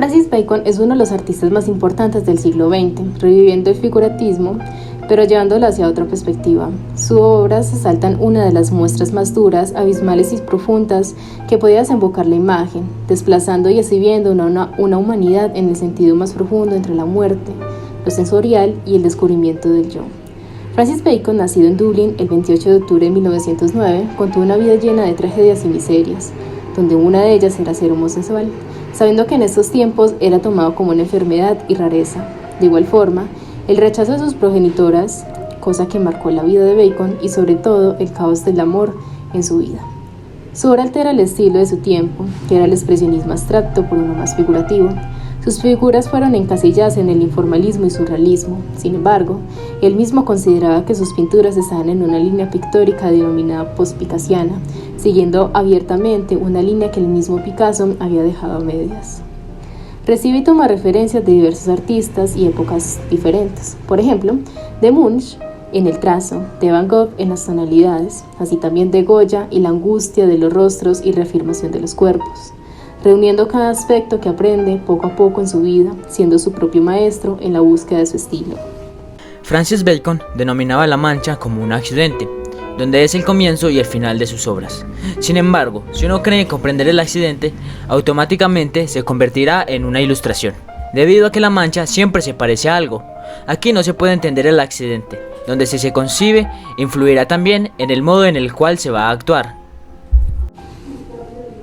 Francis Bacon es uno de los artistas más importantes del siglo XX, reviviendo el figurativismo, pero llevándolo hacia otra perspectiva. Sus obras asaltan una de las muestras más duras, abismales y profundas que podía desembocar la imagen, desplazando y exhibiendo una humanidad en el sentido más profundo entre la muerte, lo sensorial y el descubrimiento del yo. Francis Bacon, nacido en Dublín el 28 de octubre de 1909, contó una vida llena de tragedias y miserias, donde una de ellas era ser homosexual, sabiendo que en estos tiempos era tomado como una enfermedad y rareza. De igual forma, el rechazo de sus progenitoras, cosa que marcó la vida de Bacon, y sobre todo el caos del amor en su vida. Su obra altera el estilo de su tiempo, que era el expresionismo abstracto por uno más figurativo. Sus figuras fueron encasilladas en el informalismo y surrealismo. Sin embargo, él mismo consideraba que sus pinturas estaban en una línea pictórica denominada post-picasiana, siguiendo abiertamente una línea que el mismo Picasso había dejado a medias. Recibe y toma referencias de diversos artistas y épocas diferentes. Por ejemplo, de Munch en el trazo, de Van Gogh en las tonalidades, así también de Goya y la angustia de los rostros y reafirmación de los cuerpos, reuniendo cada aspecto que aprende poco a poco en su vida, siendo su propio maestro en la búsqueda de su estilo. Francis Bacon denominaba La Mancha como un accidente, donde es el comienzo y el final de sus obras. Sin embargo, si uno cree comprender el accidente, automáticamente se convertirá en una ilustración, debido a que la mancha siempre se parece a algo. Aquí no se puede entender el accidente, donde si se concibe, influirá también en el modo en el cual se va a actuar.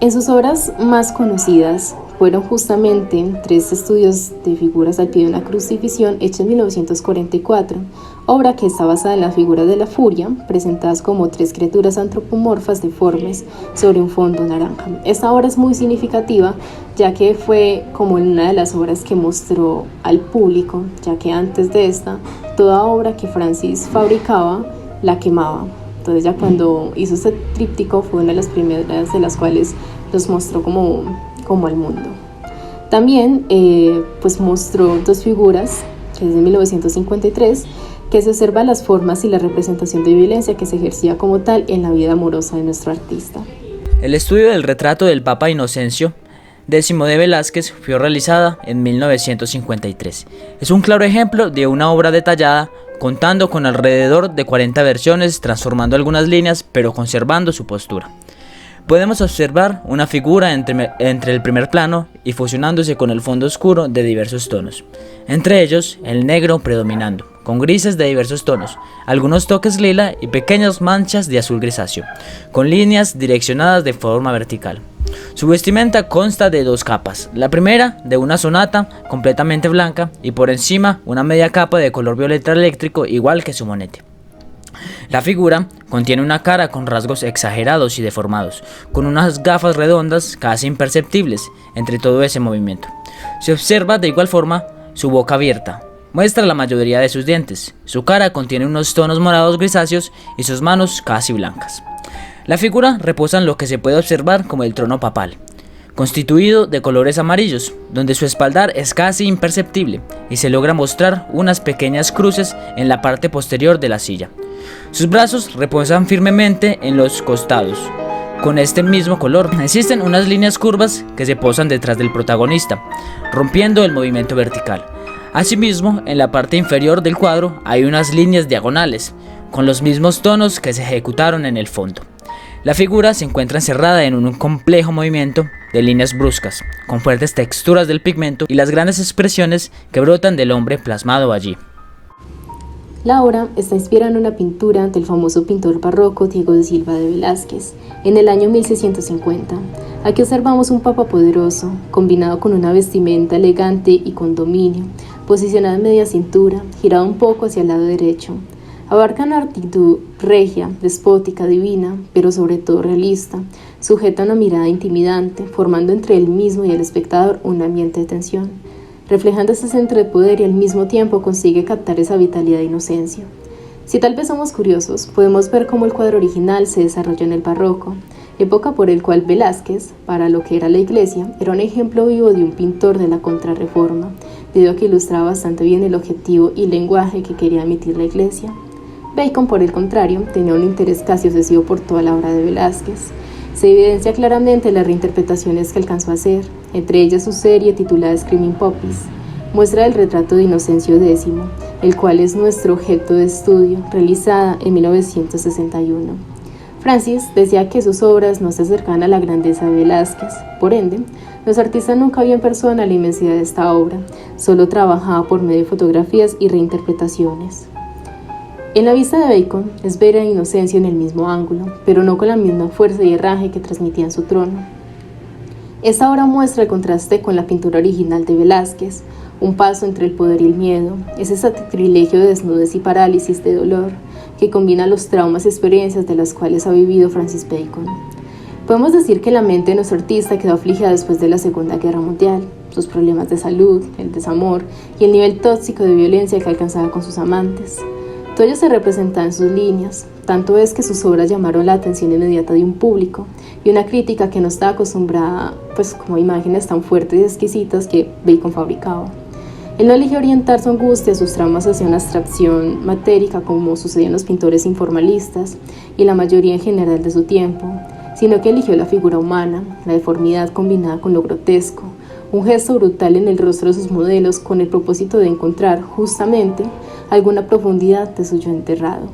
En sus obras más conocidas fueron justamente 3 estudios de figuras al pie de una crucifixión hecha en 1944, obra que está basada en la figura de la furia, presentadas como 3 criaturas antropomorfas deformes sobre un fondo naranja. Esta obra es muy significativa, ya que fue como una de las obras que mostró al público, ya que antes de esta, toda obra que Francis fabricaba la quemaba. Entonces ya cuando hizo este tríptico fue una de las primeras de las cuales los mostró como al mundo. También pues mostró 2 figuras, que es de 1953, que se observa las formas y la representación de violencia que se ejercía como tal en la vida amorosa de nuestro artista. El estudio del retrato del Papa Inocencio X de Velázquez fue realizada en 1953. Es un claro ejemplo de una obra detallada, contando con alrededor de 40 versiones, transformando algunas líneas pero conservando su postura. Podemos observar una figura entre el primer plano y fusionándose con el fondo oscuro de diversos tonos, entre ellos el negro predominando, con grises de diversos tonos, algunos toques lila y pequeñas manchas de azul grisáceo, con líneas direccionadas de forma vertical. Su vestimenta consta de 2 capas, la primera de una sonata completamente blanca y por encima una media capa de color violeta eléctrico igual que su monete. La figura contiene una cara con rasgos exagerados y deformados, con unas gafas redondas casi imperceptibles entre todo ese movimiento. Se observa de igual forma su boca abierta, muestra la mayoría de sus dientes, su cara contiene unos tonos morados grisáceos y sus manos casi blancas. La figura reposa en lo que se puede observar como el trono papal, constituido de colores amarillos, donde su espaldar es casi imperceptible y se logra mostrar unas pequeñas cruces en la parte posterior de la silla. Sus brazos reposan firmemente en los costados, con este mismo color. Existen unas líneas curvas que se posan detrás del protagonista, rompiendo el movimiento vertical. Asimismo, en la parte inferior del cuadro hay unas líneas diagonales, con los mismos tonos que se ejecutaron en el fondo. La figura se encuentra encerrada en un complejo movimiento de líneas bruscas, con fuertes texturas del pigmento y las grandes expresiones que brotan del hombre plasmado allí. La obra está inspirada en una pintura del famoso pintor barroco Diego de Silva de Velázquez, en el año 1650. Aquí observamos un papa poderoso, combinado con una vestimenta elegante y con dominio, posicionado en media cintura, girado un poco hacia el lado derecho. Abarca una actitud regia, despótica, divina, pero sobre todo realista. Sujeta una mirada intimidante, formando entre él mismo y el espectador un ambiente de tensión, reflejando ese centro de poder y al mismo tiempo consigue captar esa vitalidad e inocencia. Si tal vez somos curiosos, podemos ver cómo el cuadro original se desarrolla en el barroco, época por el cual Velázquez, para lo que era la iglesia, era un ejemplo vivo de un pintor de la contrarreforma, debido a que ilustraba bastante bien el objetivo y lenguaje que quería emitir la iglesia. Bacon, por el contrario, tenía un interés casi obsesivo por toda la obra de Velázquez. Se evidencia claramente las reinterpretaciones que alcanzó a hacer, entre ellas su serie titulada Screaming Puppies, muestra el retrato de Inocencio X, el cual es nuestro objeto de estudio, realizada en 1961. Francis decía que sus obras no se acercaban a la grandeza de Velázquez, por ende, los artistas nunca vio en persona la inmensidad de esta obra, solo trabajaba por medio de fotografías y reinterpretaciones. En la vista de Bacon es ver a Inocencio en el mismo ángulo, pero no con la misma fuerza y herraje que transmitía en su trono. Esta obra muestra el contraste con la pintura original de Velázquez, un paso entre el poder y el miedo, ese sacrilegio de desnudez y parálisis de dolor que combina los traumas y experiencias de las cuales ha vivido Francis Bacon. Podemos decir que la mente de nuestro artista quedó afligida después de la Segunda Guerra Mundial, sus problemas de salud, el desamor y el nivel tóxico de violencia que alcanzaba con sus amantes. Todo ello se representa en sus líneas, tanto es que sus obras llamaron la atención inmediata de un público y una crítica que no estaba acostumbrada como imágenes tan fuertes y exquisitas que Bacon fabricaba. Él no eligió orientar su angustia, sus traumas hacia una abstracción matérica como sucedía en los pintores informalistas y la mayoría en general de su tiempo, sino que eligió la figura humana, la deformidad combinada con lo grotesco, un gesto brutal en el rostro de sus modelos con el propósito de encontrar, justamente, alguna profundidad de su yo enterrado.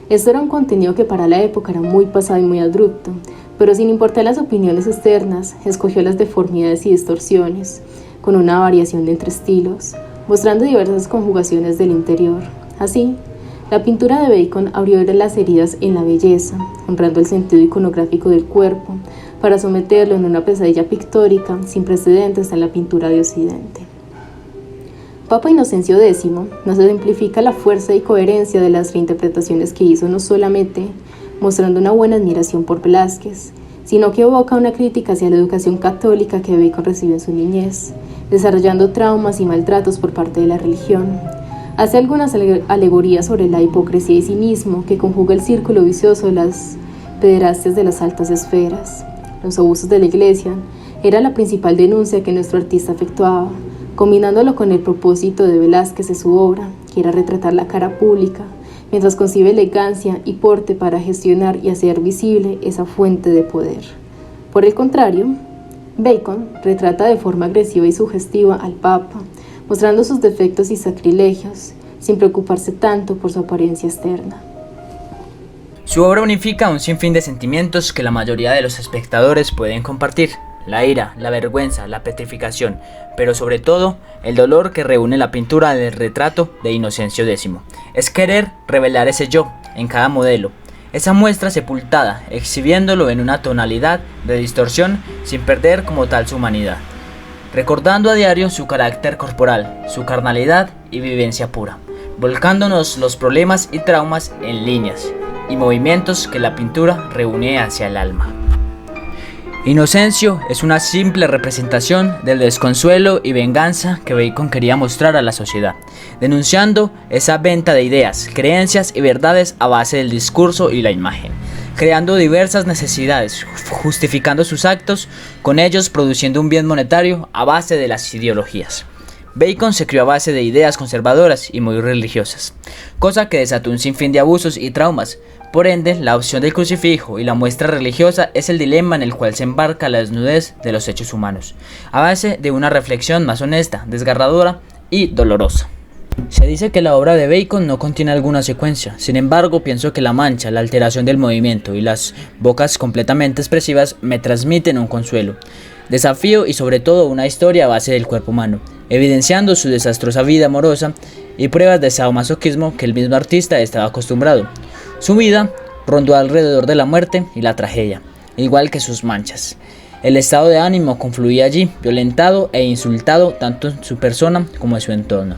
Esto era un contenido que para la época era muy pasado y muy abrupto, pero sin importar las opiniones externas, escogió las deformidades y distorsiones, con una variación de entre estilos, mostrando diversas conjugaciones del interior. Así, la pintura de Bacon abrió las heridas en la belleza, honrando el sentido iconográfico del cuerpo, para someterlo en una pesadilla pictórica sin precedentes en la pintura de Occidente. Papa Inocencio X nos ejemplifica la fuerza y coherencia de las reinterpretaciones que hizo, no solamente mostrando una buena admiración por Velázquez, sino que evoca una crítica hacia la educación católica que Bacon recibió en su niñez, desarrollando traumas y maltratos por parte de la religión. Hace algunas alegorías sobre la hipocresía y cinismo que conjuga el círculo vicioso de las pederastias de las altas esferas. Los abusos de la Iglesia era la principal denuncia que nuestro artista efectuaba, combinándolo con el propósito de Velázquez de su obra, que era retratar la cara pública, mientras concibe elegancia y porte para gestionar y hacer visible esa fuente de poder. Por el contrario, Bacon retrata de forma agresiva y sugestiva al Papa, mostrando sus defectos y sacrilegios, sin preocuparse tanto por su apariencia externa. Su obra unifica un sinfín de sentimientos que la mayoría de los espectadores pueden compartir: la ira, la vergüenza, la petrificación, pero sobre todo el dolor que reúne la pintura del retrato de Inocencio X. Es querer revelar ese yo en cada modelo, esa muestra sepultada, exhibiéndolo en una tonalidad de distorsión sin perder como tal su humanidad, recordando a diario su carácter corporal, su carnalidad y vivencia pura, volcándonos los problemas y traumas en líneas y movimientos que la pintura reúne hacia el alma. Inocencio es una simple representación del desconsuelo y venganza que Bacon quería mostrar a la sociedad, denunciando esa venta de ideas, creencias y verdades a base del discurso y la imagen, creando diversas necesidades, justificando sus actos, con ellos produciendo un bien monetario a base de las ideologías. Bacon se crió a base de ideas conservadoras y muy religiosas, cosa que desató un sinfín de abusos y traumas. Por ende, la opción del crucifijo y la muestra religiosa es el dilema en el cual se embarca la desnudez de los hechos humanos, a base de una reflexión más honesta, desgarradora y dolorosa. Se dice que la obra de Bacon no contiene alguna secuencia, sin embargo pienso que la mancha, la alteración del movimiento y las bocas completamente expresivas me transmiten un consuelo, desafío y sobre todo una historia a base del cuerpo humano, evidenciando su desastrosa vida amorosa y pruebas de sadomasoquismo que el mismo artista estaba acostumbrado. Su vida rondó alrededor de la muerte y la tragedia, igual que sus manchas. El estado de ánimo confluía allí, violentado e insultado tanto en su persona como en su entorno,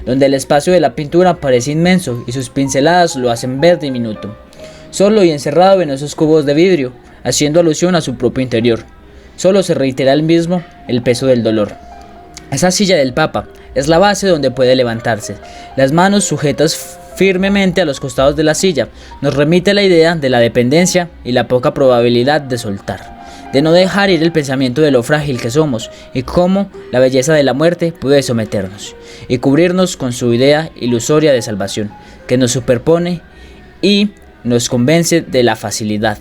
donde el espacio de la pintura parece inmenso y sus pinceladas lo hacen ver diminuto, solo y encerrado en esos cubos de vidrio, haciendo alusión a su propio interior. Solo se reitera el peso del dolor. Esa silla del Papa es la base donde puede levantarse, las manos sujetas firmemente a los costados de la silla, nos remite a la idea de la dependencia y la poca probabilidad de soltar, de no dejar ir el pensamiento de lo frágil que somos y cómo la belleza de la muerte puede someternos y cubrirnos con su idea ilusoria de salvación, que nos superpone y nos convence de la facilidad